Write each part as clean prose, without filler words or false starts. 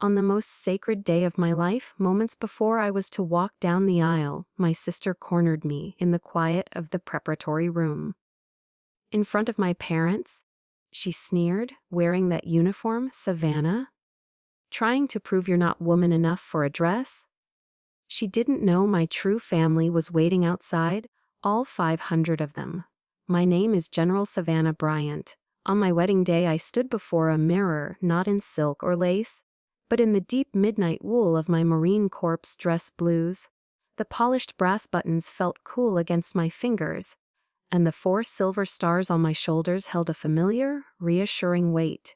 On the most sacred day of my life, moments before I was to walk down the aisle, my sister cornered me in the quiet of the preparatory room. In front of my parents, she sneered, wearing that uniform, Savannah? Trying to prove you're not woman enough for a dress? She didn't know my true family was waiting outside, all 500 of them. My name is General Savannah Bryant. On my wedding day I stood before a mirror, not in silk or lace, but in the deep midnight wool of my Marine Corps dress blues. The polished brass buttons felt cool against my fingers, and the 4 silver stars on my shoulders held a familiar, reassuring weight.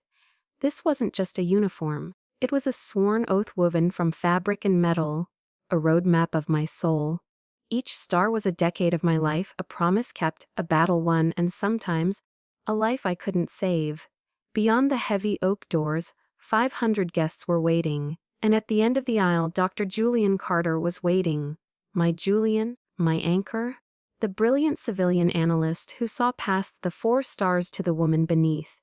This wasn't just a uniform. It was a sworn oath woven from fabric and metal, a roadmap of my soul. Each star was a decade of my life, a promise kept, a battle won, and sometimes, a life I couldn't save. Beyond the heavy oak doors, 500 guests were waiting, and at the end of the aisle Dr. Julian Carter was waiting. My Julian, my anchor, the brilliant civilian analyst who saw past the 4 stars to the woman beneath.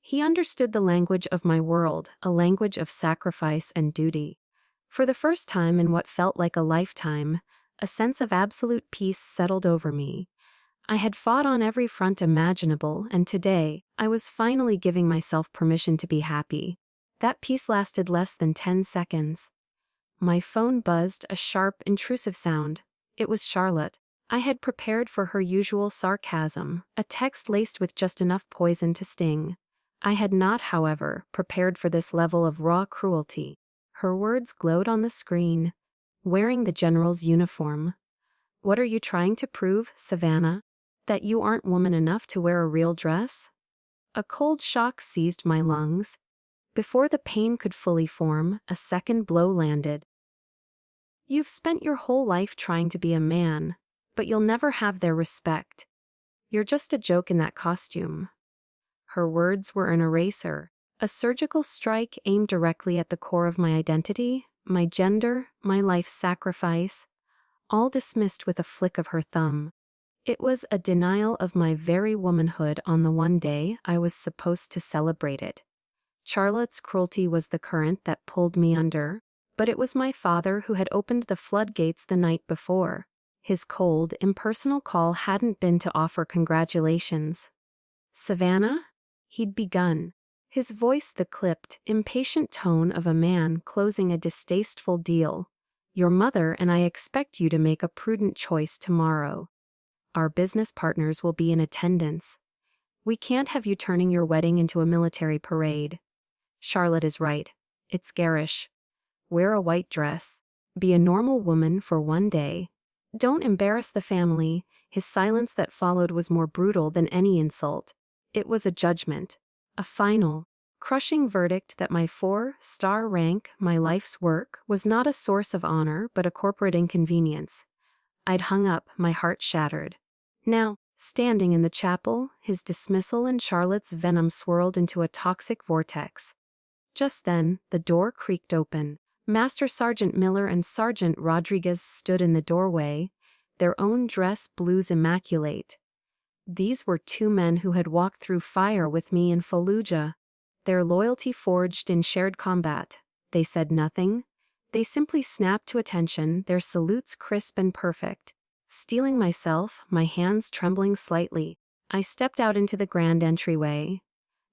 He understood the language of my world, a language of sacrifice and duty. For the first time in what felt like a lifetime, a sense of absolute peace settled over me. I had fought on every front imaginable, and today, I was finally giving myself permission to be happy. That peace lasted less than 10 seconds. My phone buzzed, a sharp, intrusive sound. It was Charlotte. I had prepared for her usual sarcasm, a text laced with just enough poison to sting. I had not, however, prepared for this level of raw cruelty. Her words glowed on the screen. Wearing the general's uniform. What are you trying to prove, Savannah? That you aren't woman enough to wear a real dress? A cold shock seized my lungs. Before the pain could fully form, a second blow landed. You've spent your whole life trying to be a man, but you'll never have their respect. You're just a joke in that costume. Her words were an eraser, a surgical strike aimed directly at the core of my identity, my gender, my life's sacrifice, all dismissed with a flick of her thumb. It was a denial of my very womanhood on the one day I was supposed to celebrate it. Charlotte's cruelty was the current that pulled me under, but it was my father who had opened the floodgates the night before. His cold, impersonal call hadn't been to offer congratulations. Savannah? He'd begun. His voice the clipped, impatient tone of a man closing a distasteful deal. Your mother and I expect you to make a prudent choice tomorrow. Our business partners will be in attendance. We can't have you turning your wedding into a military parade. Charlotte is right. It's garish. Wear a white dress. Be a normal woman for one day. Don't embarrass the family. His silence that followed was more brutal than any insult. It was a judgment. A final, crushing verdict that my 4-star rank, my life's work, was not a source of honor but a corporate inconvenience. I'd hung up, my heart shattered. Now, standing in the chapel, his dismissal and Charlotte's venom swirled into a toxic vortex. Just then, the door creaked open. Master Sergeant Miller and Sergeant Rodriguez stood in the doorway, their own dress blues immaculate. These were 2 men who had walked through fire with me in Fallujah. Their loyalty forged in shared combat. They said nothing. They simply snapped to attention, their salutes crisp and perfect. Steeling myself, my hands trembling slightly, I stepped out into the grand entryway.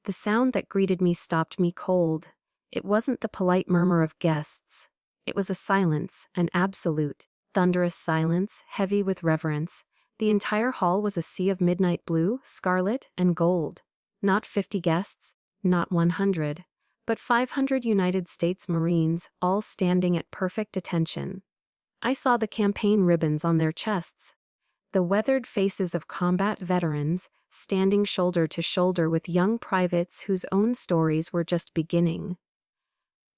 The sound that greeted me stopped me cold. It wasn't the polite murmur of guests. It was a silence, an absolute, thunderous silence, heavy with reverence. The entire hall was a sea of midnight blue, scarlet, and gold. Not 50 guests, not 100, but 500 United States Marines, all standing at perfect attention. I saw the campaign ribbons on their chests, the weathered faces of combat veterans, standing shoulder to shoulder with young privates whose own stories were just beginning.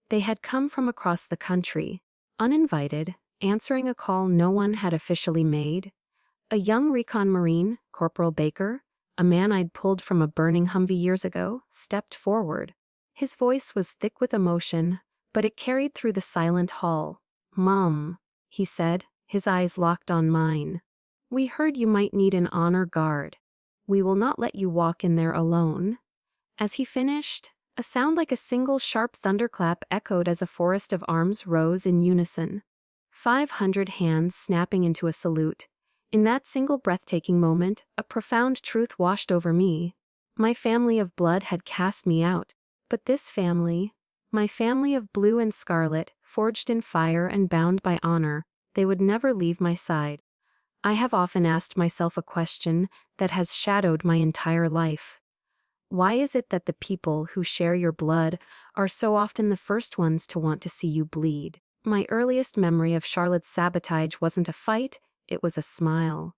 They had come from across the country, uninvited, answering a call no one had officially made. A young recon Marine, Corporal Baker, a man I'd pulled from a burning Humvee years ago, stepped forward. His voice was thick with emotion, but it carried through the silent hall. "Mom," he said, his eyes locked on mine. "We heard you might need an honor guard. We will not let you walk in there alone." As he finished, A sound like a single sharp thunderclap echoed as a forest of arms rose in unison. 500 hands snapping into a salute. In that single breathtaking moment, a profound truth washed over me. My family of blood had cast me out, but this family, my family of blue and scarlet, forged in fire and bound by honor, they would never leave my side. I have often asked myself a question that has shadowed my entire life. Why is it that the people who share your blood are so often the first ones to want to see you bleed? My earliest memory of Charlotte's sabotage wasn't a fight, it was a smile.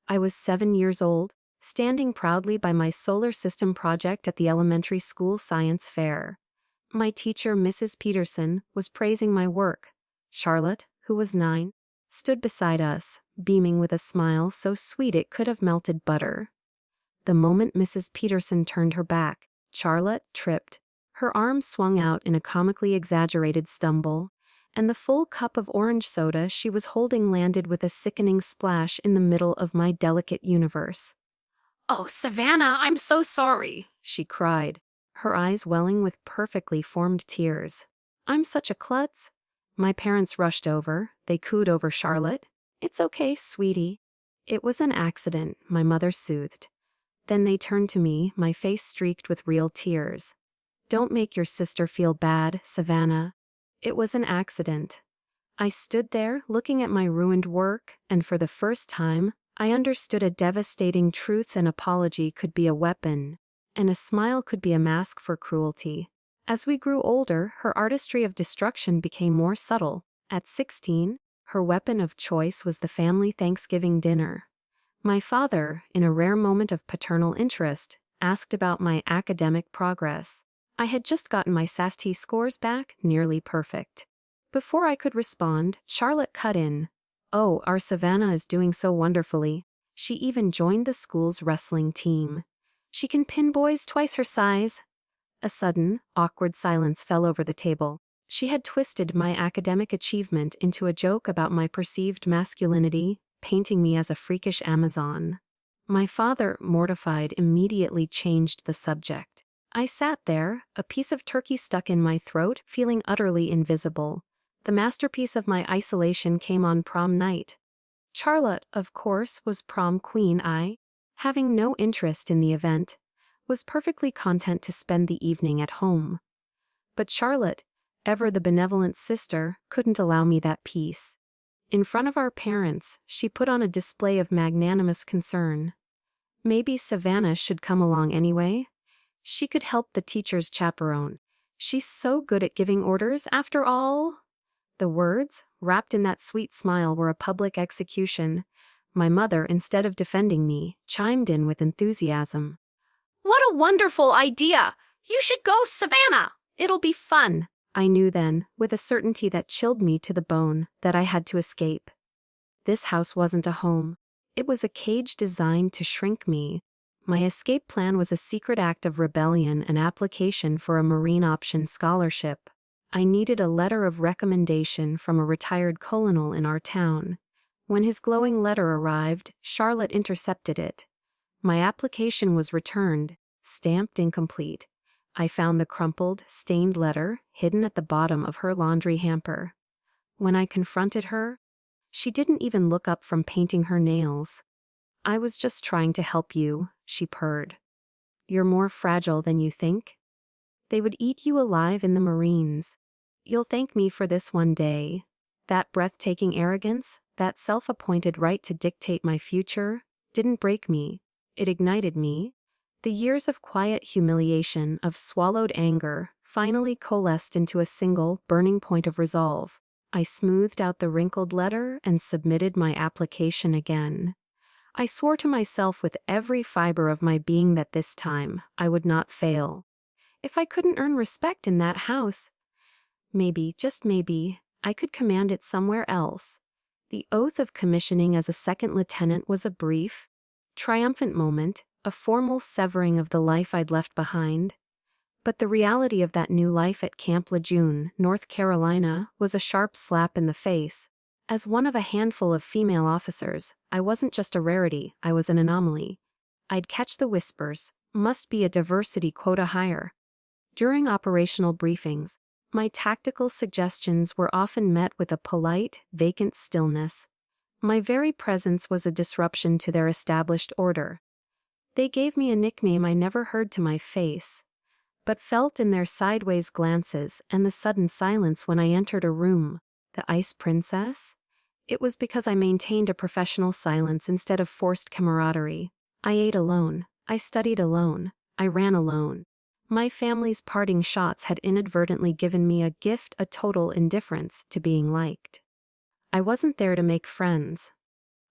I was 7 years old, standing proudly by my solar system project at the elementary school science fair. My teacher, Mrs. Peterson, was praising my work. Charlotte, who was 9, stood beside us, beaming with a smile so sweet it could have melted butter. The moment Mrs. Peterson turned her back, Charlotte tripped. Her arm swung out in a comically exaggerated stumble, and the full cup of orange soda she was holding landed with a sickening splash in the middle of my delicate universe. "Oh, Savannah, I'm so sorry," she cried, her eyes welling with perfectly formed tears. "I'm such a klutz." My parents rushed over, they cooed over Charlotte. "It's okay, sweetie." "It was an accident," my mother soothed. Then they turned to me, my face streaked with real tears. "Don't make your sister feel bad, Savannah. It was an accident." I stood there, looking at my ruined work, and for the first time, I understood a devastating truth: an apology could be a weapon, and a smile could be a mask for cruelty. As we grew older, her artistry of destruction became more subtle. At 16, her weapon of choice was the family Thanksgiving dinner. My father, in a rare moment of paternal interest, asked about my academic progress. I had just gotten my SAT scores back, nearly perfect. Before I could respond, Charlotte cut in. "Oh, our Savannah is doing so wonderfully. She even joined the school's wrestling team. She can pin boys twice her size." A sudden, awkward silence fell over the table. She had twisted my academic achievement into a joke about my perceived masculinity, painting me as a freakish Amazon. My father, mortified, immediately changed the subject. I sat there, a piece of turkey stuck in my throat, feeling utterly invisible. The masterpiece of my isolation came on prom night. Charlotte, of course, was prom queen. I, having no interest in the event, was perfectly content to spend the evening at home. But Charlotte, ever the benevolent sister, couldn't allow me that peace. In front of our parents, she put on a display of magnanimous concern. Maybe Savannah should come along anyway. She could help the teacher's chaperone. She's so good at giving orders, after all. The words, wrapped in that sweet smile, were a public execution. My mother, instead of defending me, chimed in with enthusiasm. "What a wonderful idea! You should go, Savannah! It'll be fun." I knew then, with a certainty that chilled me to the bone, that I had to escape. This house wasn't a home. It was a cage designed to shrink me. My escape plan was a secret act of rebellion, an application for a Marine option scholarship. I needed a letter of recommendation from a retired colonel in our town. When his glowing letter arrived, Charlotte intercepted it. My application was returned, stamped incomplete. I found the crumpled, stained letter hidden at the bottom of her laundry hamper. When I confronted her, she didn't even look up from painting her nails. "I was just trying to help you," she purred. "You're more fragile than you think. They would eat you alive in the Marines. You'll thank me for this one day." That breathtaking arrogance, that self-appointed right to dictate my future, didn't break me. It ignited me. The years of quiet humiliation, of swallowed anger, finally coalesced into a single, burning point of resolve. I smoothed out the wrinkled letter and submitted my application again. I swore to myself with every fiber of my being that this time I would not fail. If I couldn't earn respect in that house, maybe, just maybe, I could command it somewhere else. The oath of commissioning as a second lieutenant was a brief, triumphant moment, a formal severing of the life I'd left behind. But the reality of that new life at Camp Lejeune, North Carolina, was a sharp slap in the face. As one of a handful of female officers, I wasn't just a rarity, I was an anomaly. I'd catch the whispers, "Must be a diversity quota higher." During operational briefings, my tactical suggestions were often met with a polite, vacant stillness. My very presence was a disruption to their established order. They gave me a nickname I never heard to my face, but felt in their sideways glances and the sudden silence when I entered a room. The Ice Princess? It was because I maintained a professional silence instead of forced camaraderie. I ate alone, I studied alone, I ran alone. My family's parting shots had inadvertently given me a gift, a total indifference to being liked. I wasn't there to make friends.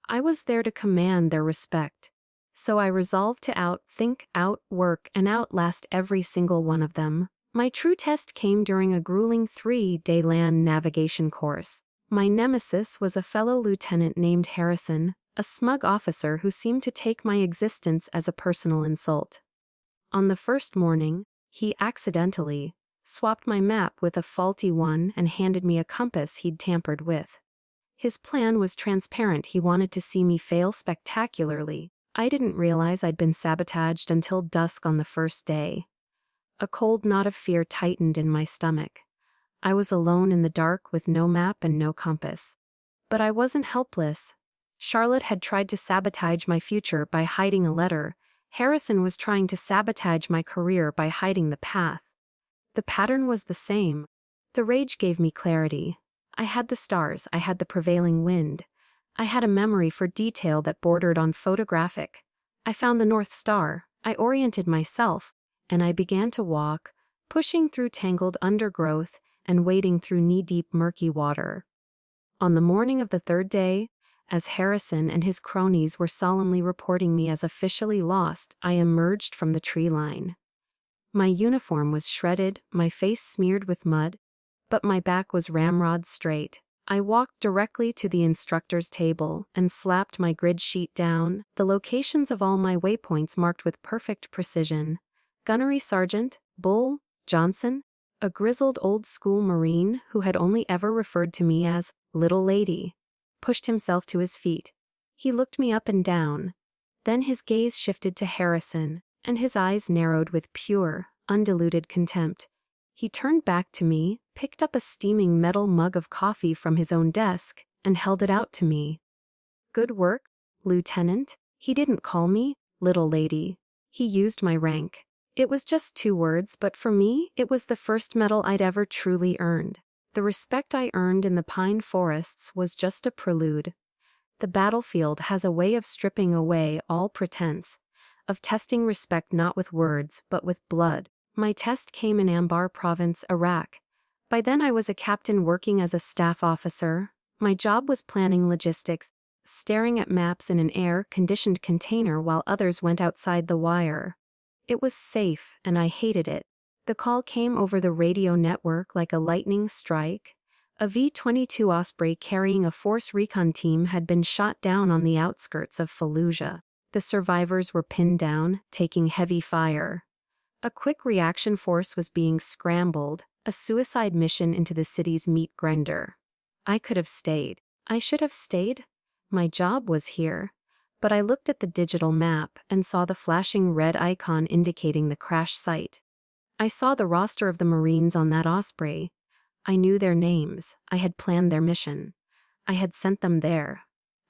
I was there to command their respect. So I resolved to outthink, outwork, and outlast every single one of them. My true test came during a grueling 3-day land navigation course. My nemesis was a fellow lieutenant named Harrison, a smug officer who seemed to take my existence as a personal insult. On the first morning, he accidentally swapped my map with a faulty one and handed me a compass he'd tampered with. His plan was transparent. He wanted to see me fail spectacularly. I didn't realize I'd been sabotaged until dusk on the first day. A cold knot of fear tightened in my stomach. I was alone in the dark with no map and no compass. But I wasn't helpless. Charlotte had tried to sabotage my future by hiding a letter. Harrison was trying to sabotage my career by hiding the path. The pattern was the same. The rage gave me clarity. I had the stars, I had the prevailing wind. I had a memory for detail that bordered on photographic. I found the North Star, I oriented myself, and I began to walk, pushing through tangled undergrowth and wading through knee-deep murky water. On the morning of the third day, as Harrison and his cronies were solemnly reporting me as officially lost, I emerged from the tree line. My uniform was shredded, my face smeared with mud, but my back was ramrod straight. I walked directly to the instructor's table and slapped my grid sheet down, the locations of all my waypoints marked with perfect precision. Gunnery Sergeant Bull Johnson, a grizzled old-school Marine who had only ever referred to me as Little Lady, pushed himself to his feet. He looked me up and down. Then his gaze shifted to Harrison, and his eyes narrowed with pure, undiluted contempt. He turned back to me, picked up a steaming metal mug of coffee from his own desk, and held it out to me. "Good work, Lieutenant." He didn't call me Little Lady. He used my rank. It was just 2 words, but for me, it was the first medal I'd ever truly earned. The respect I earned in the pine forests was just a prelude. The battlefield has a way of stripping away all pretense, of testing respect not with words, but with blood. My test came in Anbar Province, Iraq. By then I was a captain working as a staff officer. My job was planning logistics, staring at maps in an air-conditioned container while others went outside the wire. It was safe, and I hated it. The call came over the radio network like a lightning strike. A V-22 Osprey carrying a force recon team had been shot down on the outskirts of Fallujah. The survivors were pinned down, taking heavy fire. A quick reaction force was being scrambled, a suicide mission into the city's meat grinder. I could have stayed. I should have stayed. My job was here. But I looked at the digital map and saw the flashing red icon indicating the crash site. I saw the roster of the Marines on that Osprey. I knew their names. I had planned their mission. I had sent them there.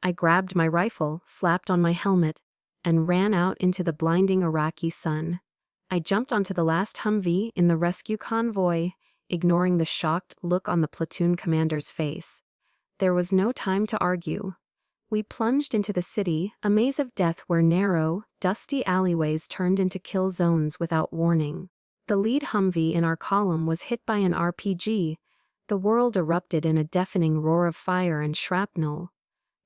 I grabbed my rifle, slapped on my helmet, and ran out into the blinding Iraqi sun. I jumped onto the last Humvee in the rescue convoy, ignoring the shocked look on the platoon commander's face. There was no time to argue. We plunged into the city, a maze of death where narrow, dusty alleyways turned into kill zones without warning. The lead Humvee in our column was hit by an RPG. The world erupted in a deafening roar of fire and shrapnel.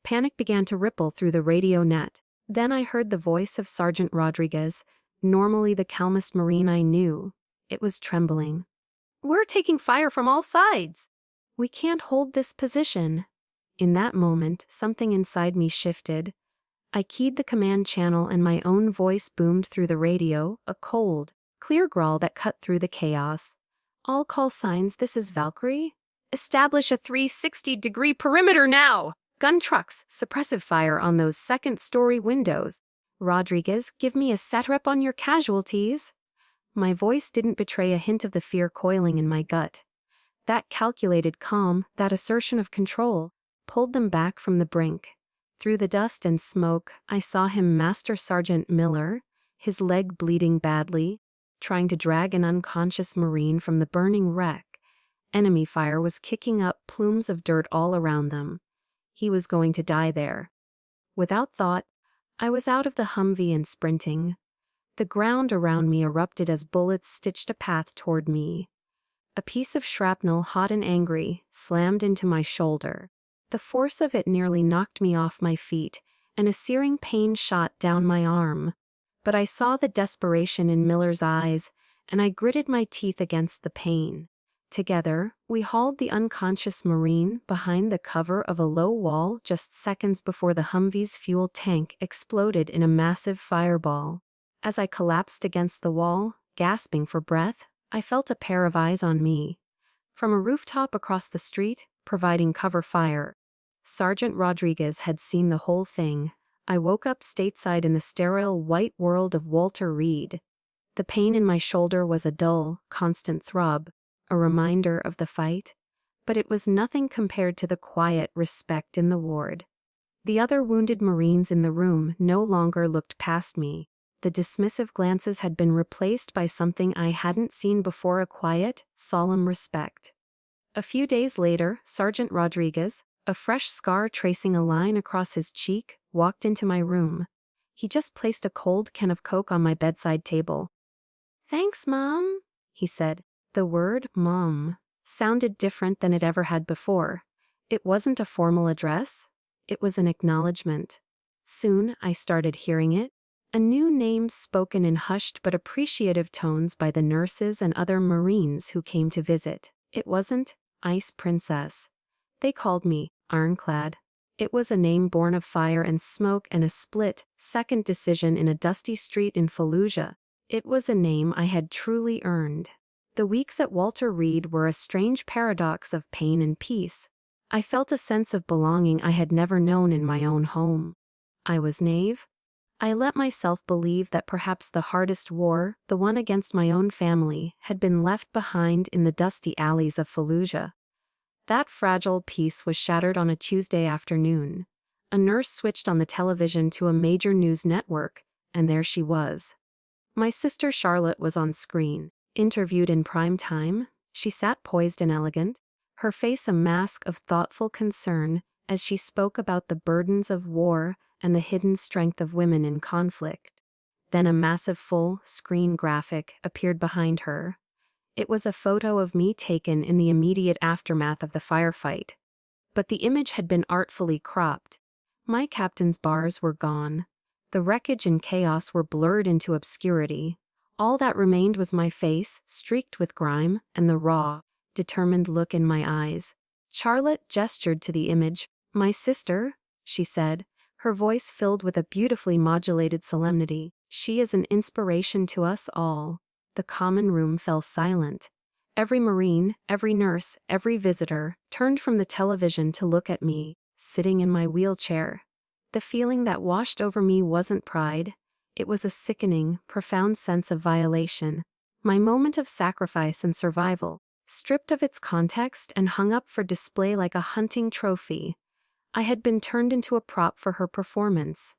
Panic began to ripple through the radio net. Then I heard the voice of Sergeant Rodriguez, normally the calmest Marine I knew. It was trembling. "We're taking fire from all sides. We can't hold this position." In that moment, something inside me shifted. I keyed the command channel and my own voice boomed through the radio, a cold, clear growl that cut through the chaos. "All call signs, this is Valkyrie. Establish a 360-degree perimeter now! Gun trucks, suppressive fire on those second-story windows. Rodriguez, give me a setrep on your casualties." My voice didn't betray a hint of the fear coiling in my gut. That calculated calm, that assertion of control, pulled them back from the brink. Through the dust and smoke, I saw him, Master Sergeant Miller, his leg bleeding badly, trying to drag an unconscious Marine from the burning wreck. Enemy fire was kicking up plumes of dirt all around them. He was going to die there. Without thought, I was out of the Humvee and sprinting. The ground around me erupted as bullets stitched a path toward me. A piece of shrapnel, hot and angry, slammed into my shoulder. The force of it nearly knocked me off my feet, and a searing pain shot down my arm. But I saw the desperation in Miller's eyes, and I gritted my teeth against the pain. Together, we hauled the unconscious Marine behind the cover of a low wall just seconds before the Humvee's fuel tank exploded in a massive fireball. As I collapsed against the wall, gasping for breath, I felt a pair of eyes on me. From a rooftop across the street, providing cover fire, Sergeant Rodriguez had seen the whole thing. I woke up stateside in the sterile white world of Walter Reed. The pain in my shoulder was a dull, constant throb, a reminder of the fight, but it was nothing compared to the quiet respect in the ward. The other wounded Marines in the room no longer looked past me. The dismissive glances had been replaced by something I hadn't seen before, a quiet, solemn respect. A few days later, Sergeant Rodriguez, a fresh scar tracing a line across his cheek, walked into my room. He just placed a cold can of Coke on my bedside table. "Thanks, Mom," he said. The word Mom sounded different than it ever had before. It wasn't a formal address. It was an acknowledgement. Soon I started hearing it. A new name spoken in hushed but appreciative tones by the nurses and other Marines who came to visit. It wasn't Ice Princess. They called me Ironclad. It was a name born of fire and smoke and a split-second decision in a dusty street in Fallujah. It was a name I had truly earned. The weeks at Walter Reed were a strange paradox of pain and peace. I felt a sense of belonging I had never known in my own home. I was naive. I let myself believe that perhaps the hardest war, the one against my own family, had been left behind in the dusty alleys of Fallujah. That fragile peace was shattered on a Tuesday afternoon. A nurse switched on the television to a major news network, and there she was. My sister Charlotte was on screen, interviewed in prime time. She sat poised and elegant, her face a mask of thoughtful concern as she spoke about the burdens of war and the hidden strength of women in conflict. Then a massive full-screen graphic appeared behind her. It was a photo of me taken in the immediate aftermath of the firefight. But the image had been artfully cropped. My captain's bars were gone. The wreckage and chaos were blurred into obscurity. All that remained was my face, streaked with grime, and the raw, determined look in my eyes. Charlotte gestured to the image. "My sister," she said, her voice filled with a beautifully modulated solemnity. "She is an inspiration to us all." The common room fell silent. Every Marine, every nurse, every visitor turned from the television to look at me, sitting in my wheelchair. The feeling that washed over me wasn't pride. It was a sickening, profound sense of violation. My moment of sacrifice and survival, stripped of its context and hung up for display like a hunting trophy. I had been turned into a prop for her performance.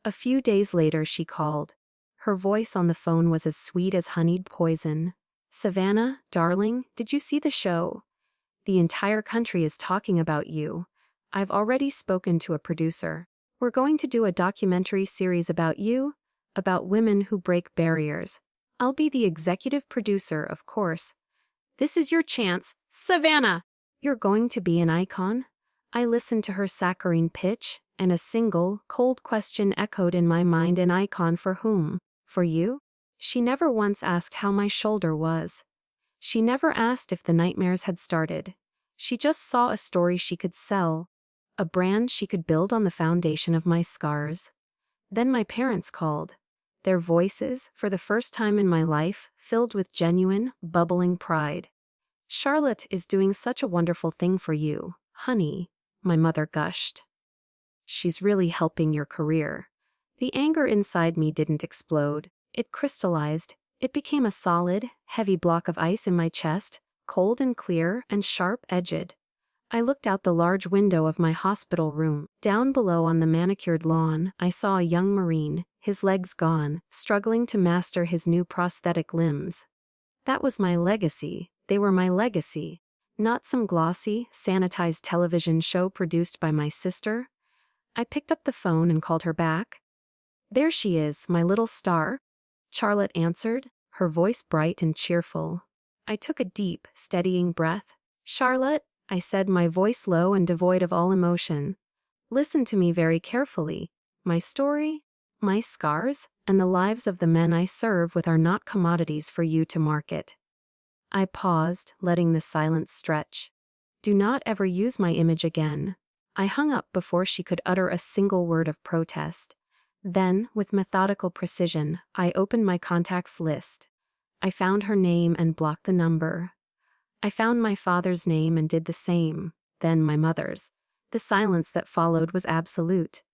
A few days later she called. Her voice on the phone was as sweet as honeyed poison. "Savannah, darling, did you see the show? The entire country is talking about you. I've already spoken to a producer. We're going to do a documentary series about you, about women who break barriers. I'll be the executive producer, of course. This is your chance, Savannah! You're going to be an icon." I listened to her saccharine pitch, and a single, cold question echoed in my mind. An icon for whom? For you? She never once asked how my shoulder was. She never asked if the nightmares had started. She just saw a story she could sell, a brand she could build on the foundation of my scars. Then my parents called. Their voices, for the first time in my life, filled with genuine, bubbling pride. "Charlotte is doing such a wonderful thing for you, honey," my mother gushed. "She's really helping your career." The anger inside me didn't explode. It crystallized. It became a solid, heavy block of ice in my chest, cold and clear and sharp-edged. I looked out the large window of my hospital room. Down below on the manicured lawn, I saw a young Marine, his legs gone, struggling to master his new prosthetic limbs. That was my legacy. They were my legacy. Not some glossy, sanitized television show produced by my sister. I picked up the phone and called her back. "There she is, my little star," Charlotte answered, her voice bright and cheerful. I took a deep, steadying breath. "Charlotte," I said, my voice low and devoid of all emotion. "Listen to me very carefully. My story, my scars, and the lives of the men I serve with are not commodities for you to market." I paused, letting the silence stretch. "Do not ever use my image again." I hung up before she could utter a single word of protest. Then, with methodical precision, I opened my contacts list. I found her name and blocked the number. I found my father's name and did the same, then my mother's. The silence that followed was absolute.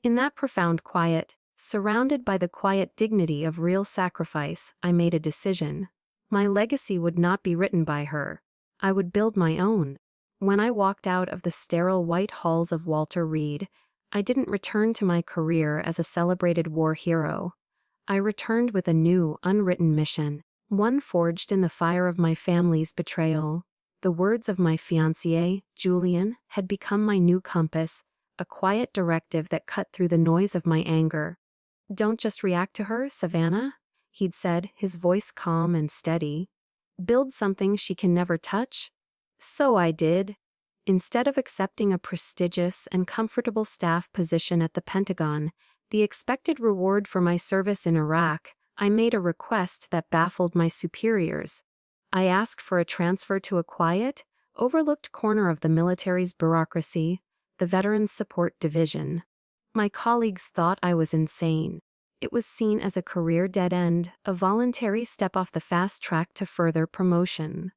In that profound quiet, surrounded by the quiet dignity of real sacrifice, I made a decision. My legacy would not be written by her. I would build my own. When I walked out of the sterile white halls of Walter Reed, I didn't return to my career as a celebrated war hero. I returned with a new, unwritten mission, one forged in the fire of my family's betrayal. The words of my fiancé, Julian, had become my new compass, a quiet directive that cut through the noise of my anger. "Don't just react to her, Savannah," he'd said, his voice calm and steady. "Build something she can never touch." So I did. Instead of accepting a prestigious and comfortable staff position at the Pentagon, the expected reward for my service in Iraq, I made a request that baffled my superiors. I asked for a transfer to a quiet, overlooked corner of the military's bureaucracy, the Veterans Support Division. My colleagues thought I was insane. It was seen as a career dead end, a voluntary step off the fast track to further promotion.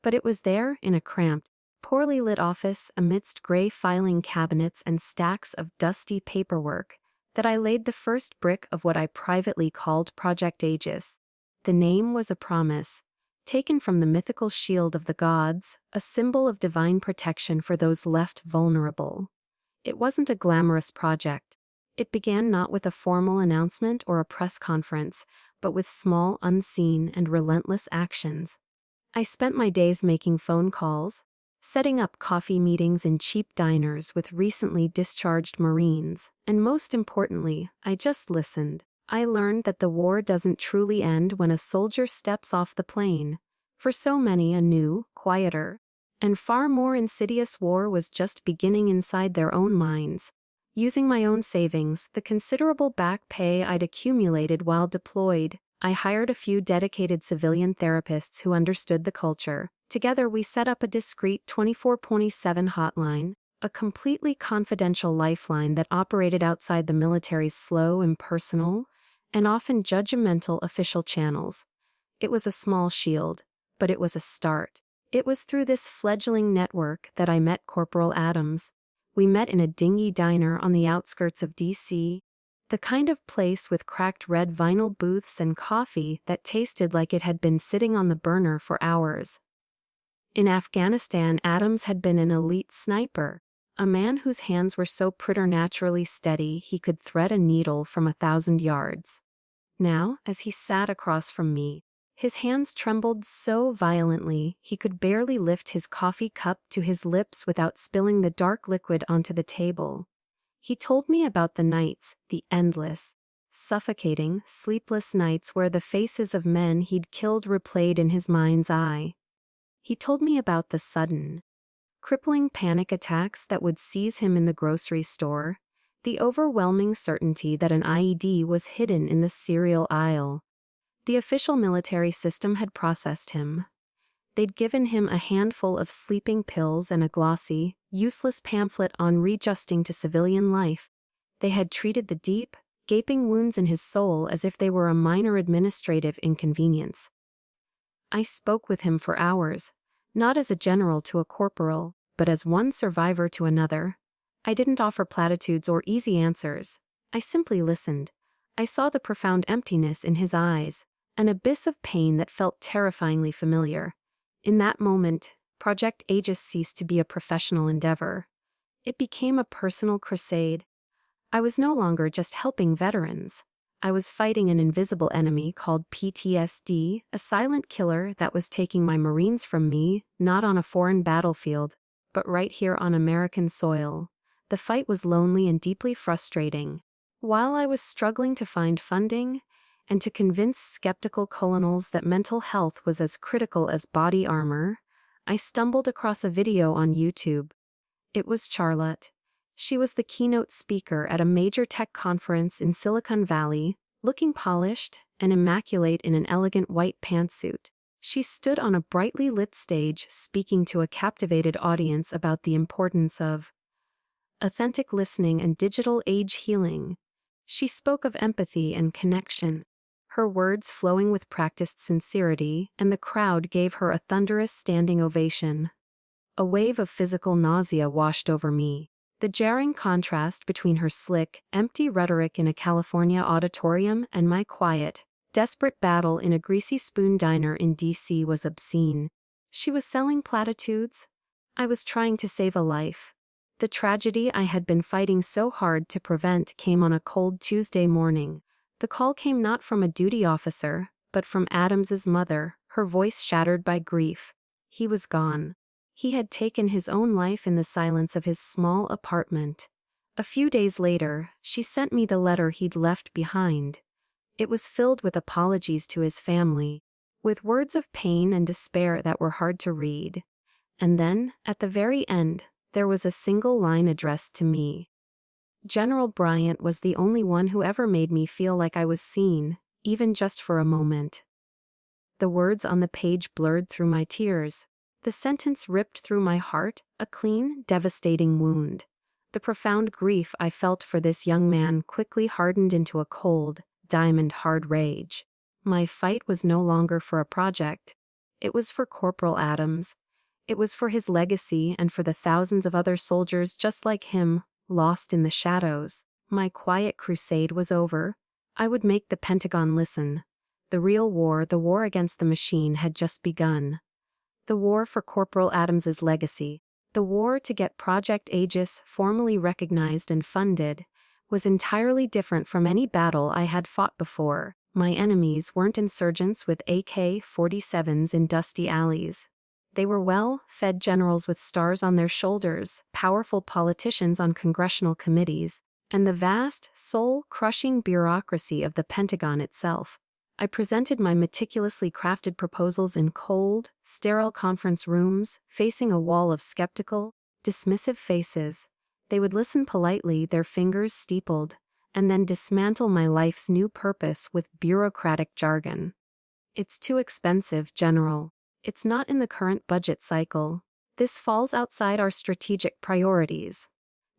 But it was there, in a cramped, poorly lit office amidst gray filing cabinets and stacks of dusty paperwork, that I laid the first brick of what I privately called Project Aegis. The name was a promise, taken from the mythical shield of the gods, a symbol of divine protection for those left vulnerable. It wasn't a glamorous project. It began not with a formal announcement or a press conference, but with small, unseen, and relentless actions. I spent my days making phone calls, setting up coffee meetings in cheap diners with recently discharged Marines, and most importantly, I just listened. I learned that the war doesn't truly end when a soldier steps off the plane. For so many, a new, quieter, and far more insidious war was just beginning inside their own minds. Using my own savings, the considerable back pay I'd accumulated while deployed, I hired a few dedicated civilian therapists who understood the culture. Together we set up a discreet 24/7 hotline, a completely confidential lifeline that operated outside the military's slow, impersonal, and often judgmental official channels. It was a small shield, but it was a start. It was through this fledgling network that I met Corporal Adams. We met in a dingy diner on the outskirts of D.C., the kind of place with cracked red vinyl booths and coffee that tasted like it had been sitting on the burner for hours. In Afghanistan, Adams had been an elite sniper, a man whose hands were so preternaturally steady he could thread a needle from 1,000 yards. Now, as he sat across from me, his hands trembled so violently he could barely lift his coffee cup to his lips without spilling the dark liquid onto the table. He told me about the nights, the endless, suffocating, sleepless nights where the faces of men he'd killed replayed in his mind's eye. He told me about the sudden, crippling panic attacks that would seize him in the grocery store, the overwhelming certainty that an IED was hidden in the cereal aisle. The official military system had processed him. They'd given him a handful of sleeping pills and a glossy, useless pamphlet on readjusting to civilian life. They had treated the deep, gaping wounds in his soul as if they were a minor administrative inconvenience. I spoke with him for hours, not as a general to a corporal, but as one survivor to another. I didn't offer platitudes or easy answers. I simply listened. I saw the profound emptiness in his eyes, an abyss of pain that felt terrifyingly familiar. In that moment, Project Aegis ceased to be a professional endeavor. It became a personal crusade. I was no longer just helping veterans. I was fighting an invisible enemy called PTSD, a silent killer that was taking my Marines from me, not on a foreign battlefield, but right here on American soil. The fight was lonely and deeply frustrating. While I was struggling to find funding and to convince skeptical colonels that mental health was as critical as body armor, I stumbled across a video on YouTube. It was Charlotte. She was the keynote speaker at a major tech conference in Silicon Valley, looking polished and immaculate in an elegant white pantsuit. She stood on a brightly lit stage speaking to a captivated audience about the importance of authentic listening and digital age healing. She spoke of empathy and connection, her words flowing with practiced sincerity, and the crowd gave her a thunderous standing ovation. A wave of physical nausea washed over me. The jarring contrast between her slick, empty rhetoric in a California auditorium and my quiet, desperate battle in a greasy spoon diner in D.C. was obscene. She was selling platitudes. I was trying to save a life. The tragedy I had been fighting so hard to prevent came on a cold Tuesday morning. The call came not from a duty officer, but from Adams's mother, her voice shattered by grief. He was gone. He had taken his own life in the silence of his small apartment. A few days later, she sent me the letter he'd left behind. It was filled with apologies to his family, with words of pain and despair that were hard to read. And then, at the very end, there was a single line addressed to me. General Bryant was the only one who ever made me feel like I was seen, even just for a moment. The words on the page blurred through my tears. The sentence ripped through my heart, a clean, devastating wound. The profound grief I felt for this young man quickly hardened into a cold, diamond-hard rage. My fight was no longer for a project. It was for Corporal Adams. It was for his legacy and for the thousands of other soldiers just like him, lost in the shadows. My quiet crusade was over. I would make the Pentagon listen. The real war, the war against the machine, had just begun. The war for Corporal Adams's legacy, the war to get Project Aegis formally recognized and funded, was entirely different from any battle I had fought before. My enemies weren't insurgents with AK-47s in dusty alleys. They were well-fed generals with stars on their shoulders, powerful politicians on congressional committees, and the vast, soul-crushing bureaucracy of the Pentagon itself. I presented my meticulously crafted proposals in cold, sterile conference rooms, facing a wall of skeptical, dismissive faces. They would listen politely, their fingers steepled, and then dismantle my life's new purpose with bureaucratic jargon. "It's too expensive, General. It's not in the current budget cycle. This falls outside our strategic priorities."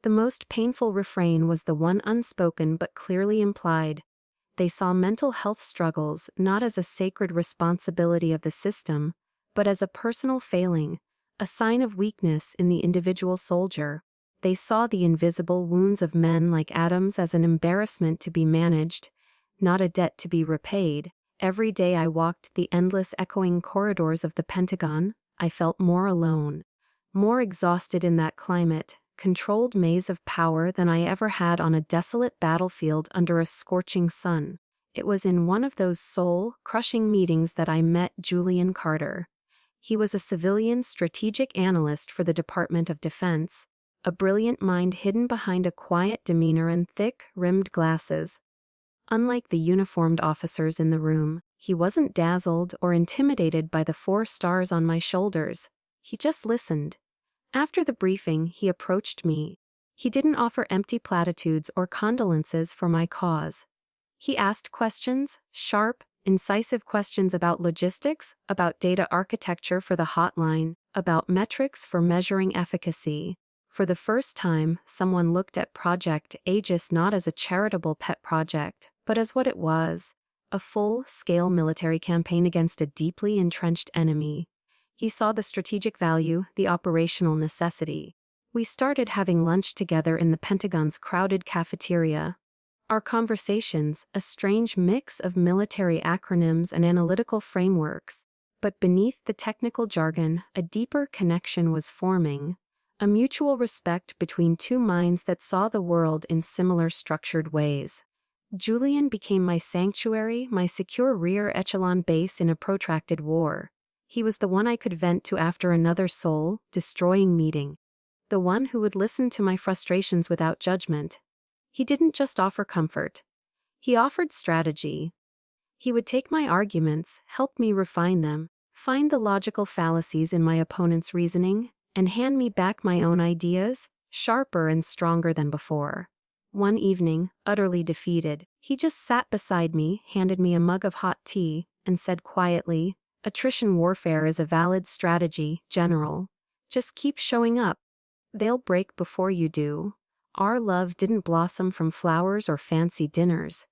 The most painful refrain was the one unspoken but clearly implied. They saw mental health struggles not as a sacred responsibility of the system, but as a personal failing, a sign of weakness in the individual soldier. They saw the invisible wounds of men like Adams as an embarrassment to be managed, not a debt to be repaid. Every day I walked the endless echoing corridors of the Pentagon, I felt more alone, more exhausted in that climate, controlled maze of power than I ever had on a desolate battlefield under a scorching sun. It was in one of those soul-crushing meetings that I met Julian Carter. He was a civilian strategic analyst for the Department of Defense, a brilliant mind hidden behind a quiet demeanor and thick-rimmed glasses. Unlike the uniformed officers in the room, he wasn't dazzled or intimidated by the 4 stars on my shoulders. He just listened. After the briefing, he approached me. He didn't offer empty platitudes or condolences for my cause. He asked questions, sharp, incisive questions about logistics, about data architecture for the hotline, about metrics for measuring efficacy. For the first time, someone looked at Project Aegis not as a charitable pet project, but as what it was, a full-scale military campaign against a deeply entrenched enemy. He saw the strategic value, the operational necessity. We started having lunch together in the Pentagon's crowded cafeteria. Our conversations, a strange mix of military acronyms and analytical frameworks, but beneath the technical jargon, a deeper connection was forming, a mutual respect between two minds that saw the world in similar structured ways. Julian became my sanctuary, my secure rear echelon base in a protracted war. He was the one I could vent to after another soul-destroying meeting. The one who would listen to my frustrations without judgment. He didn't just offer comfort. He offered strategy. He would take my arguments, help me refine them, find the logical fallacies in my opponent's reasoning, and hand me back my own ideas, sharper and stronger than before. One evening, utterly defeated, he just sat beside me, handed me a mug of hot tea, and said quietly, "Attrition warfare is a valid strategy, General. Just keep showing up. They'll break before you do." Our love didn't blossom from flowers or fancy dinners.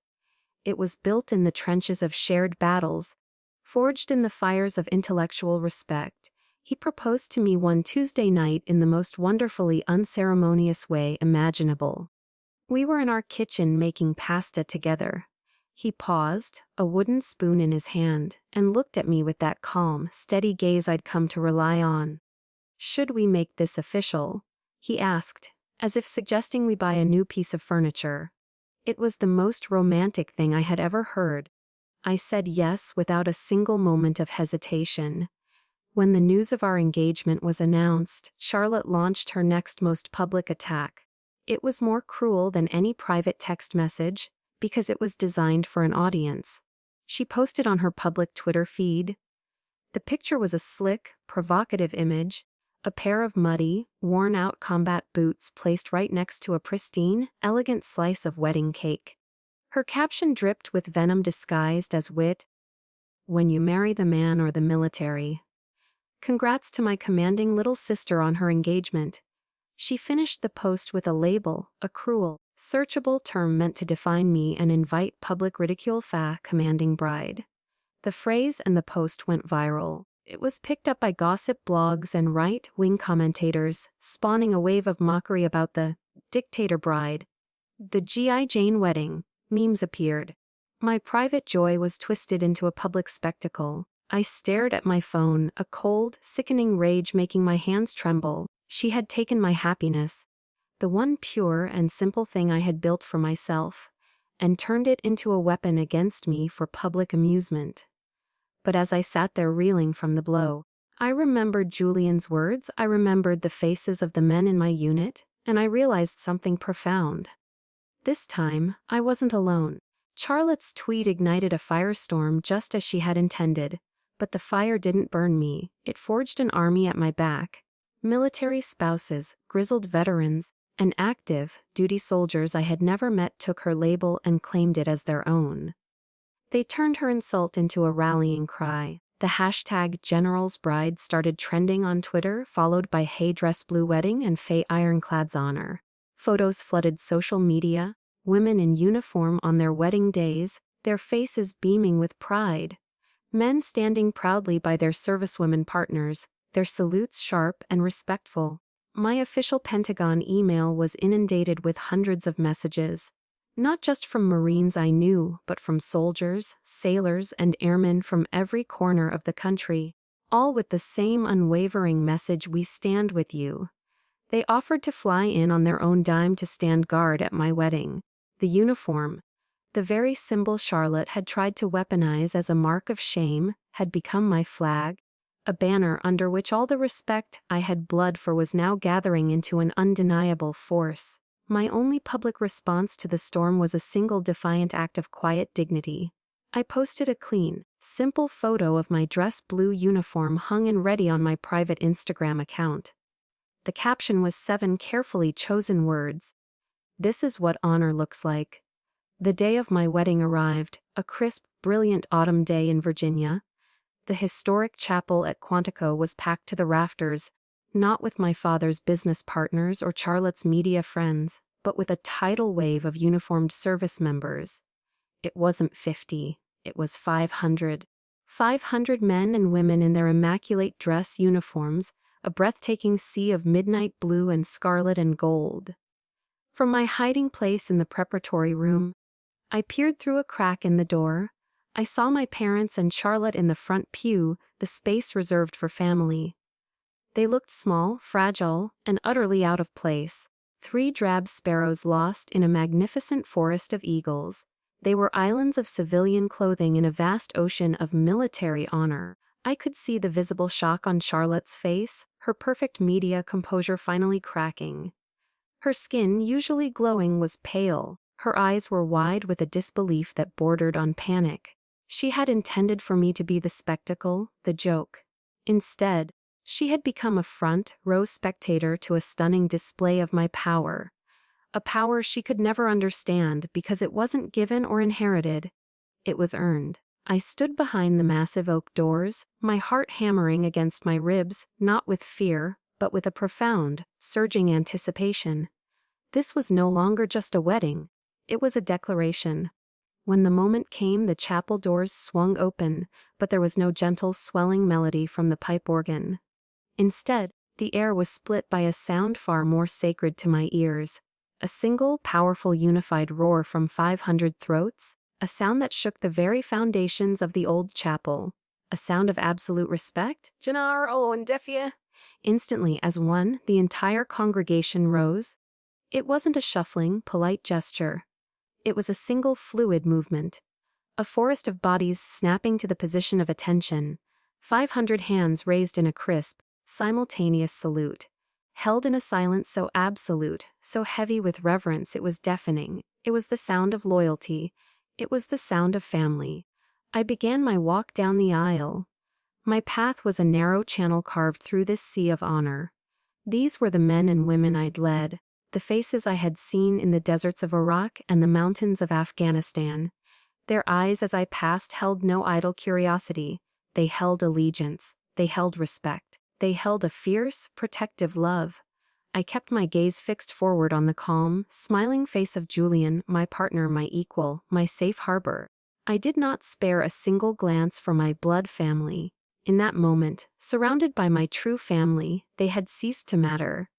It was built in the trenches of shared battles, forged in the fires of intellectual respect. He proposed to me one Tuesday night in the most wonderfully unceremonious way imaginable. We were in our kitchen making pasta together. He paused, a wooden spoon in his hand, and looked at me with that calm, steady gaze I'd come to rely on. "Should we make this official?" he asked, as if suggesting we buy a new piece of furniture. It was the most romantic thing I had ever heard. I said yes without a single moment of hesitation. When the news of our engagement was announced, Charlotte launched her next most public attack. It was more cruel than any private text message, because it was designed for an audience. She posted on her public Twitter feed. The picture was a slick, provocative image, a pair of muddy, worn-out combat boots placed right next to a pristine, elegant slice of wedding cake. Her caption dripped with venom disguised as wit. "When you marry the man or the military. Congrats to my commanding little sister on her engagement." She finished the post with a label, a cruel, searchable term meant to define me and invite public ridicule. Commanding bride. The phrase and the post went viral. It was picked up by gossip blogs and right-wing commentators, spawning a wave of mockery about the dictator bride. The G.I. Jane wedding. Memes appeared. My private joy was twisted into a public spectacle. I stared at my phone, a cold, sickening rage making my hands tremble. She had taken my happiness, the one pure and simple thing I had built for myself, and turned it into a weapon against me for public amusement. But as I sat there reeling from the blow, I remembered Julian's words, I remembered the faces of the men in my unit, and I realized something profound. This time, I wasn't alone. Charlotte's tweet ignited a firestorm just as she had intended, but the fire didn't burn me, it forged an army at my back. Military spouses, grizzled veterans, and active, duty soldiers I had never met took her label and claimed it as their own. They turned her insult into a rallying cry. The hashtag General's Bride started trending on Twitter, followed by Hey Dress Blue Wedding and Faye Ironclad's honor. Photos flooded social media, women in uniform on their wedding days, their faces beaming with pride. Men standing proudly by their servicewomen partners, their salutes sharp and respectful. My official Pentagon email was inundated with hundreds of messages. Not just from Marines I knew, but from soldiers, sailors, and airmen from every corner of the country, all with the same unwavering message: we stand with you. They offered to fly in on their own dime to stand guard at my wedding. The uniform, the very symbol Charlotte had tried to weaponize as a mark of shame, had become my flag. A banner under which all the respect I had bled for was now gathering into an undeniable force. My only public response to the storm was a single defiant act of quiet dignity. I posted a clean, simple photo of my dress blue uniform hung and ready on my private Instagram account. The caption was 7 carefully chosen words. "This is what honor looks like." The day of my wedding arrived, a crisp, brilliant autumn day in Virginia. The historic chapel at Quantico was packed to the rafters, not with my father's business partners or Charlotte's media friends, but with a tidal wave of uniformed service members. It wasn't 50, it was 500. 500 men and women in their immaculate dress uniforms, a breathtaking sea of midnight blue and scarlet and gold. From my hiding place in the preparatory room, I peered through a crack in the door. I saw my parents and Charlotte in the front pew, the space reserved for family. They looked small, fragile, and utterly out of place. 3 drab sparrows lost in a magnificent forest of eagles. They were islands of civilian clothing in a vast ocean of military honor. I could see the visible shock on Charlotte's face, her perfect media composure finally cracking. Her skin, usually glowing, was pale. Her eyes were wide with a disbelief that bordered on panic. She had intended for me to be the spectacle, the joke. Instead, she had become a front-row spectator to a stunning display of my power. A power she could never understand because it wasn't given or inherited. It was earned. I stood behind the massive oak doors, my heart hammering against my ribs, not with fear, but with a profound, surging anticipation. This was no longer just a wedding. It was a declaration. When the moment came, the chapel doors swung open, but there was no gentle, swelling melody from the pipe organ. Instead, the air was split by a sound far more sacred to my ears. A single, powerful, unified roar from 500 throats, a sound that shook the very foundations of the old chapel. A sound of absolute respect. Janar Owen Defia. Instantly, as one, the entire congregation rose. It wasn't a shuffling, polite gesture. It was a single fluid movement. A forest of bodies snapping to the position of attention. 500 hands raised in a crisp, simultaneous salute. Held in a silence so absolute, so heavy with reverence it was deafening. It was the sound of loyalty. It was the sound of family. I began my walk down the aisle. My path was a narrow channel carved through this sea of honor. These were the men and women I'd led, the faces I had seen in the deserts of Iraq and the mountains of Afghanistan. Their eyes as I passed held no idle curiosity. They held allegiance. They held respect. They held a fierce, protective love. I kept my gaze fixed forward on the calm, smiling face of Julian, my partner, my equal, my safe harbor. I did not spare a single glance for my blood family. In that moment, surrounded by my true family, they had ceased to matter.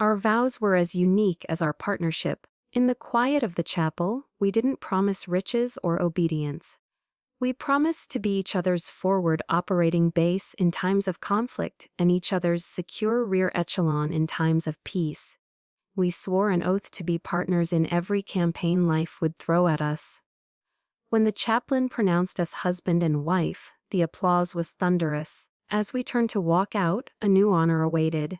Our vows were as unique as our partnership. In the quiet of the chapel, we didn't promise riches or obedience. We promised to be each other's forward operating base in times of conflict and each other's secure rear echelon in times of peace. We swore an oath to be partners in every campaign life would throw at us. When the chaplain pronounced us husband and wife, the applause was thunderous. As we turned to walk out, a new honor awaited.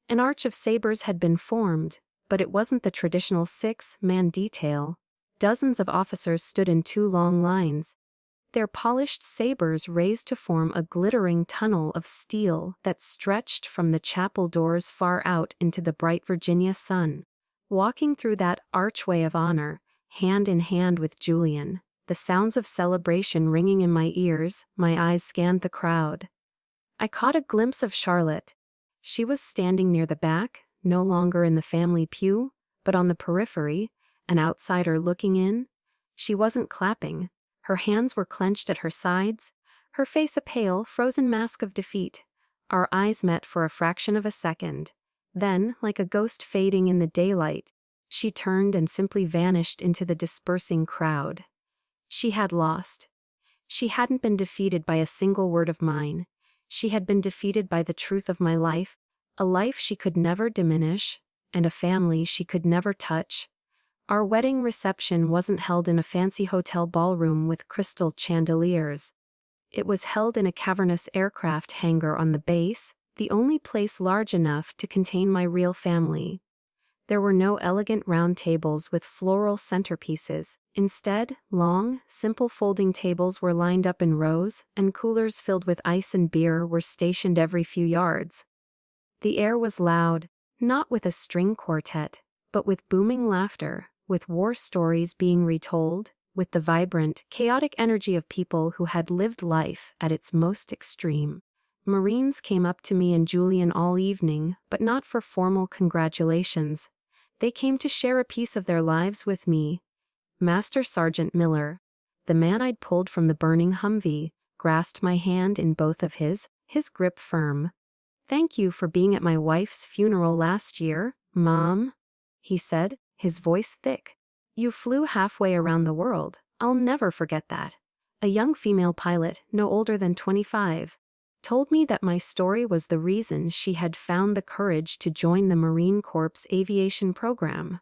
An arch of sabers had been formed, but it wasn't the traditional 6-man detail. Dozens of officers stood in 2 long lines. Their polished sabers raised to form a glittering tunnel of steel that stretched from the chapel doors far out into the bright Virginia sun. Walking through that archway of honor, hand in hand with Julian, the sounds of celebration ringing in my ears, my eyes scanned the crowd. I caught a glimpse of Charlotte. She was standing near the back, no longer in the family pew, but on the periphery, an outsider looking in. She wasn't clapping. Her hands were clenched at her sides, her face a pale, frozen mask of defeat. Our eyes met for a fraction of a second. Then, like a ghost fading in the daylight, she turned and simply vanished into the dispersing crowd. She had lost. She hadn't been defeated by a single word of mine. She had been defeated by the truth of my life, a life she could never diminish, and a family she could never touch. Our wedding reception wasn't held in a fancy hotel ballroom with crystal chandeliers. It was held in a cavernous aircraft hangar on the base, the only place large enough to contain my real family. There were no elegant round tables with floral centerpieces. Instead, long, simple folding tables were lined up in rows, and coolers filled with ice and beer were stationed every few yards. The air was loud, not with a string quartet, but with booming laughter, with war stories being retold, with the vibrant, chaotic energy of people who had lived life at its most extreme. Marines came up to me and Julian all evening, but not for formal congratulations. They came to share a piece of their lives with me. Master Sergeant Miller, the man I'd pulled from the burning Humvee, grasped my hand in both of his grip firm. "Thank you for being at my wife's funeral last year, Mom," he said, his voice thick. You flew halfway around the world. I'll never forget that. A young female pilot, no older than 25, told me that my story was the reason she had found the courage to join the Marine Corps aviation program.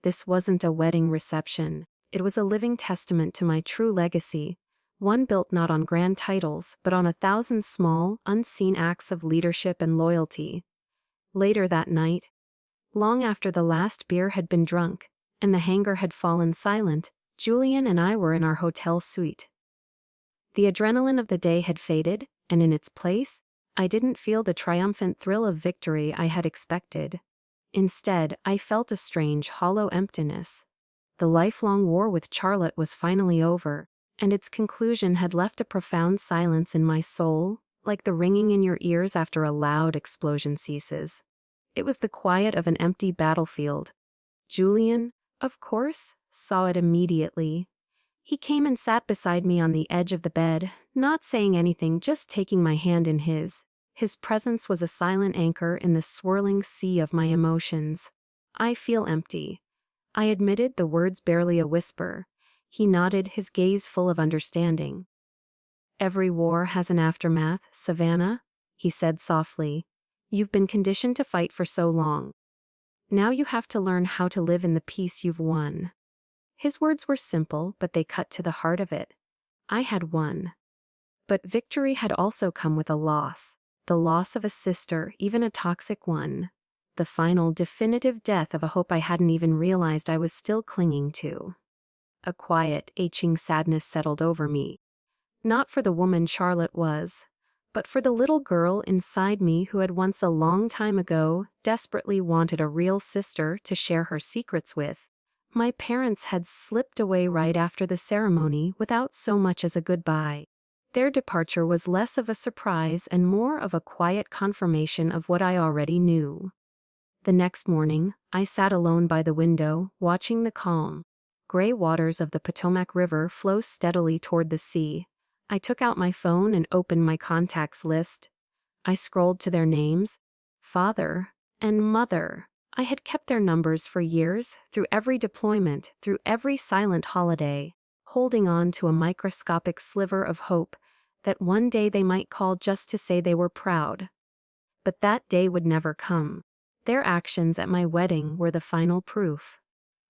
This wasn't a wedding reception. It was a living testament to my true legacy, one built not on grand titles but on 1,000 small, unseen acts of leadership and loyalty. Later that night, long after the last beer had been drunk, and the hangar had fallen silent, Julian and I were in our hotel suite. The adrenaline of the day had faded, and in its place, I didn't feel the triumphant thrill of victory I had expected. Instead, I felt a strange, hollow emptiness. The lifelong war with Charlotte was finally over, and its conclusion had left a profound silence in my soul, like the ringing in your ears after a loud explosion ceases. It was the quiet of an empty battlefield. Julian, of course, saw it immediately. He came and sat beside me on the edge of the bed, not saying anything, just taking my hand in his. His presence was a silent anchor in the swirling sea of my emotions. I feel empty. I admitted, the words barely a whisper. He nodded, his gaze full of understanding. Every war has an aftermath, Savannah, he said softly. You've been conditioned to fight for so long. Now you have to learn how to live in the peace you've won. His words were simple, but they cut to the heart of it. I had won. But victory had also come with a loss. The loss of a sister, even a toxic one. The final, definitive death of a hope I hadn't even realized I was still clinging to. A quiet, aching sadness settled over me. Not for the woman Charlotte was, but for the little girl inside me who had once, a long time ago, desperately wanted a real sister to share her secrets with. My parents had slipped away right after the ceremony without so much as a goodbye. Their departure was less of a surprise and more of a quiet confirmation of what I already knew. The next morning, I sat alone by the window, watching the calm, gray waters of the Potomac River flow steadily toward the sea. I took out my phone and opened my contacts list. I scrolled to their names, father and mother. I had kept their numbers for years, through every deployment, through every silent holiday, holding on to a microscopic sliver of hope that one day they might call just to say they were proud. But that day would never come. Their actions at my wedding were the final proof.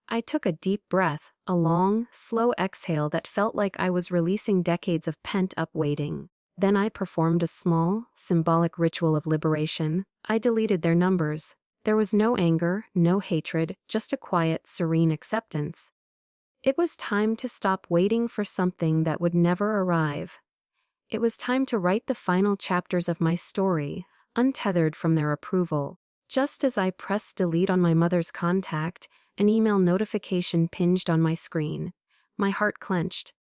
I took a deep breath, a long, slow exhale that felt like I was releasing decades of pent-up waiting. Then I performed a small, symbolic ritual of liberation. I deleted their numbers. There was no anger, no hatred, just a quiet, serene acceptance. It was time to stop waiting for something that would never arrive. It was time to write the final chapters of my story, untethered from their approval. Just as I pressed delete on my mother's contact, an email notification pinged on my screen. My heart clenched.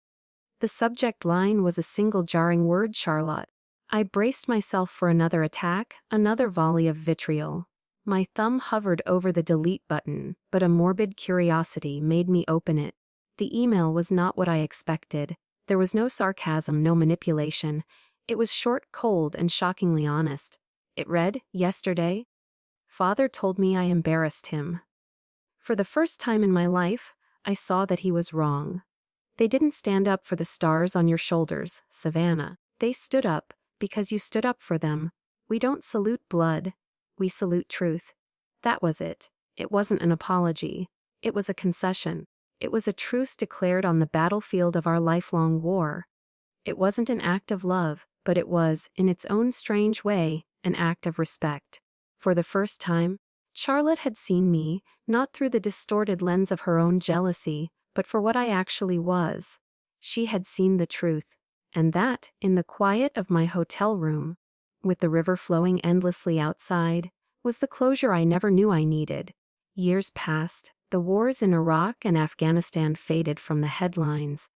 The subject line was a single jarring word: Charlotte. I braced myself for another attack, another volley of vitriol. My thumb hovered over the delete button, but a morbid curiosity made me open it. The email was not what I expected. There was no sarcasm, no manipulation. It was short, cold, and shockingly honest. It read, "Yesterday, Father told me I embarrassed him." For the first time in my life, I saw that he was wrong. They didn't stand up for the stars on your shoulders, Savannah. They stood up because you stood up for them. We don't salute blood. We salute truth. That was it. It wasn't an apology. It was a concession. It was a truce declared on the battlefield of our lifelong war. It wasn't an act of love, but it was, in its own strange way, an act of respect. For the first time, Charlotte had seen me, not through the distorted lens of her own jealousy, but for what I actually was. She had seen the truth, and that, in the quiet of my hotel room, with the river flowing endlessly outside, was the closure I never knew I needed. Years passed, the wars in Iraq and Afghanistan faded from the headlines,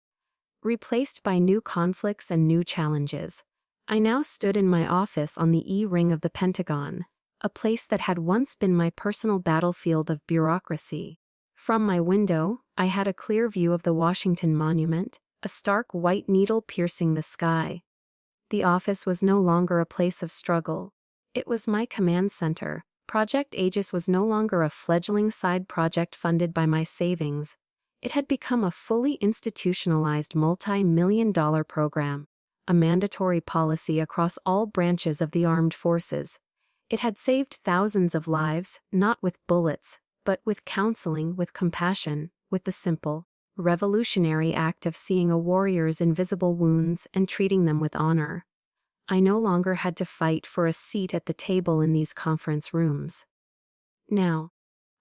replaced by new conflicts and new challenges. I now stood in my office on the E-ring of the Pentagon, a place that had once been my personal battlefield of bureaucracy. From my window, I had a clear view of the Washington Monument, a stark white needle piercing the sky. The office was no longer a place of struggle. It was my command center. Project Aegis was no longer a fledgling side project funded by my savings. It had become a fully institutionalized multi-million-dollar program, a mandatory policy across all branches of the armed forces. It had saved thousands of lives, not with bullets, but with counseling, with compassion, with the simple, revolutionary act of seeing a warrior's invisible wounds and treating them with honor. I no longer had to fight for a seat at the table in these conference rooms. Now,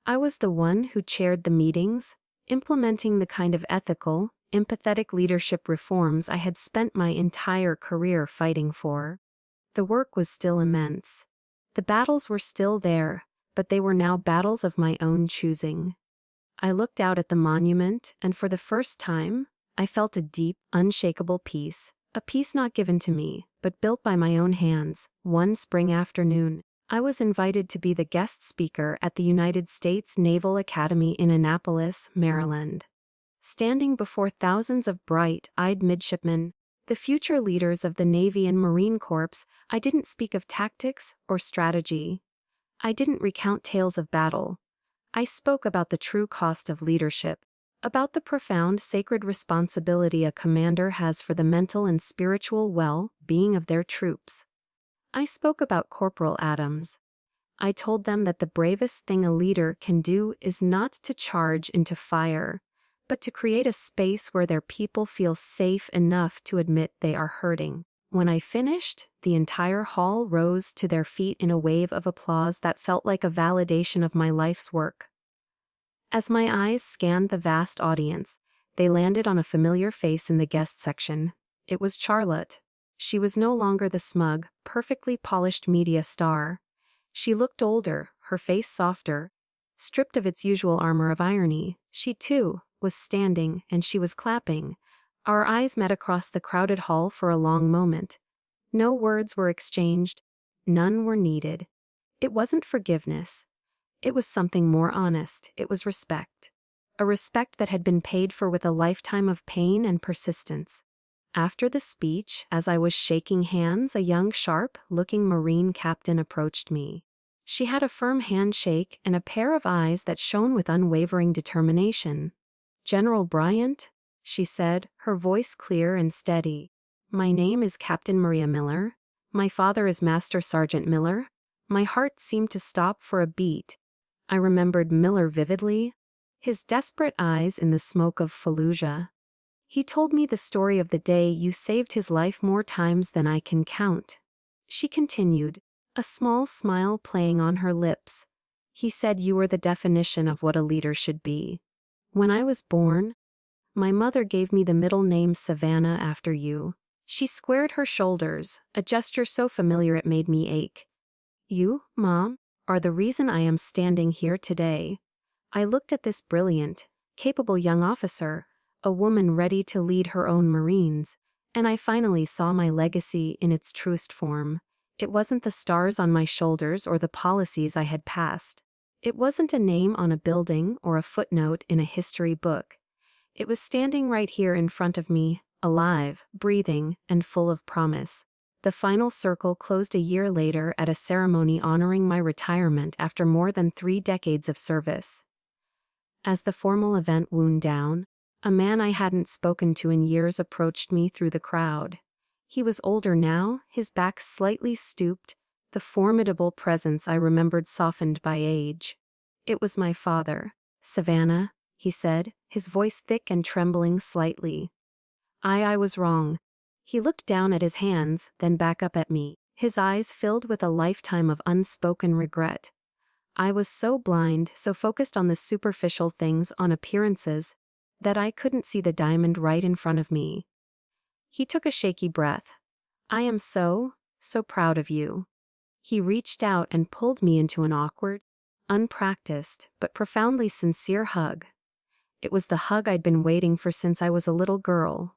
I was the one who chaired the meetings, implementing the kind of ethical, empathetic leadership reforms I had spent my entire career fighting for. The work was still immense. The battles were still there, but they were now battles of my own choosing. I looked out at the monument, and for the first time, I felt a deep, unshakable peace, a peace not given to me, but built by my own hands. One spring afternoon, I was invited to be the guest speaker at the United States Naval Academy in Annapolis, Maryland. Standing before thousands of bright-eyed midshipmen, the future leaders of the Navy and Marine Corps, I didn't speak of tactics or strategy. I didn't recount tales of battle. I spoke about the true cost of leadership, about the profound sacred responsibility a commander has for the mental and spiritual well-being of their troops. I spoke about Corporal Adams. I told them that the bravest thing a leader can do is not to charge into fire, but to create a space where their people feel safe enough to admit they are hurting. When I finished, the entire hall rose to their feet in a wave of applause that felt like a validation of my life's work. As my eyes scanned the vast audience, they landed on a familiar face in the guest section. It was Charlotte. She was no longer the smug, perfectly polished media star. She looked older, her face softer. Stripped of its usual armor of irony, she too was standing, and she was clapping. Our eyes met across the crowded hall for a long moment. No words were exchanged. None were needed. It wasn't forgiveness. It was something more honest. It was respect. A respect that had been paid for with a lifetime of pain and persistence. After the speech, as I was shaking hands, a young, sharp-looking Marine captain approached me. She had a firm handshake and a pair of eyes that shone with unwavering determination. "General Bryant," she said, her voice clear and steady. "My name is Captain Maria Miller. My father is Master Sergeant Miller." My heart seemed to stop for a beat. I remembered Miller vividly, his desperate eyes in the smoke of Fallujah. "He told me the story of the day you saved his life more times than I can count," she continued, a small smile playing on her lips. "He said you were the definition of what a leader should be. When I was born, my mother gave me the middle name Savannah after you." She squared her shoulders, a gesture so familiar it made me ache. "You, Mom, are the reason I am standing here today." I looked at this brilliant, capable young officer, a woman ready to lead her own Marines, and I finally saw my legacy in its truest form. It wasn't the stars on my shoulders or the policies I had passed. It wasn't a name on a building or a footnote in a history book. It was standing right here in front of me, alive, breathing, and full of promise. The final circle closed a year later at a ceremony honoring my retirement after more than 3 decades of service. As the formal event wound down, a man I hadn't spoken to in years approached me through the crowd. He was older now, his back slightly stooped, the formidable presence I remembered softened by age. It was my father. "Savannah," he said, his voice thick and trembling slightly. I was wrong." He looked down at his hands, then back up at me, his eyes filled with a lifetime of unspoken regret. I was so blind, so focused on the superficial things, on appearances, that I couldn't see the diamond right in front of me. He took a shaky breath. "I am so proud of you." He reached out and pulled me into an awkward, unpracticed, but profoundly sincere hug. It was the hug I'd been waiting for since I was a little girl.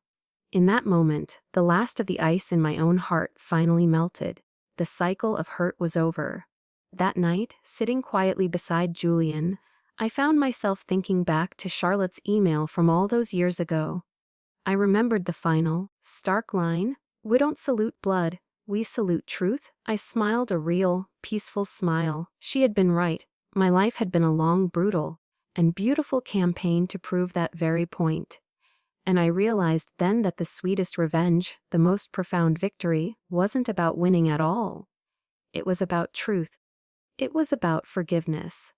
In that moment, the last of the ice in my own heart finally melted. The cycle of hurt was over. That night, sitting quietly beside Julian, I found myself thinking back to Charlotte's email from all those years ago. I remembered the final, stark line, "We don't salute blood, we salute truth." I smiled a real, peaceful smile. She had been right. My life had been a long, brutal, and beautiful campaign to prove that very point. And I realized then that the sweetest revenge, the most profound victory, wasn't about winning at all. It was about truth. It was about forgiveness.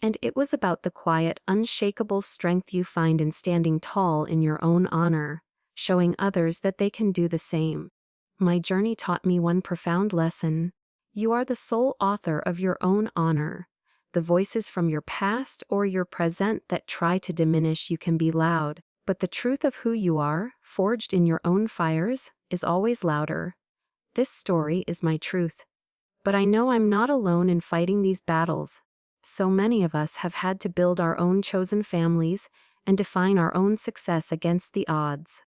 And it was about the quiet, unshakable strength you find in standing tall in your own honor, showing others that they can do the same. My journey taught me one profound lesson. You are the sole author of your own honor. The voices from your past or your present that try to diminish you can be loud, but the truth of who you are, forged in your own fires, is always louder. This story is my truth. But I know I'm not alone in fighting these battles. So many of us have had to build our own chosen families and define our own success against the odds.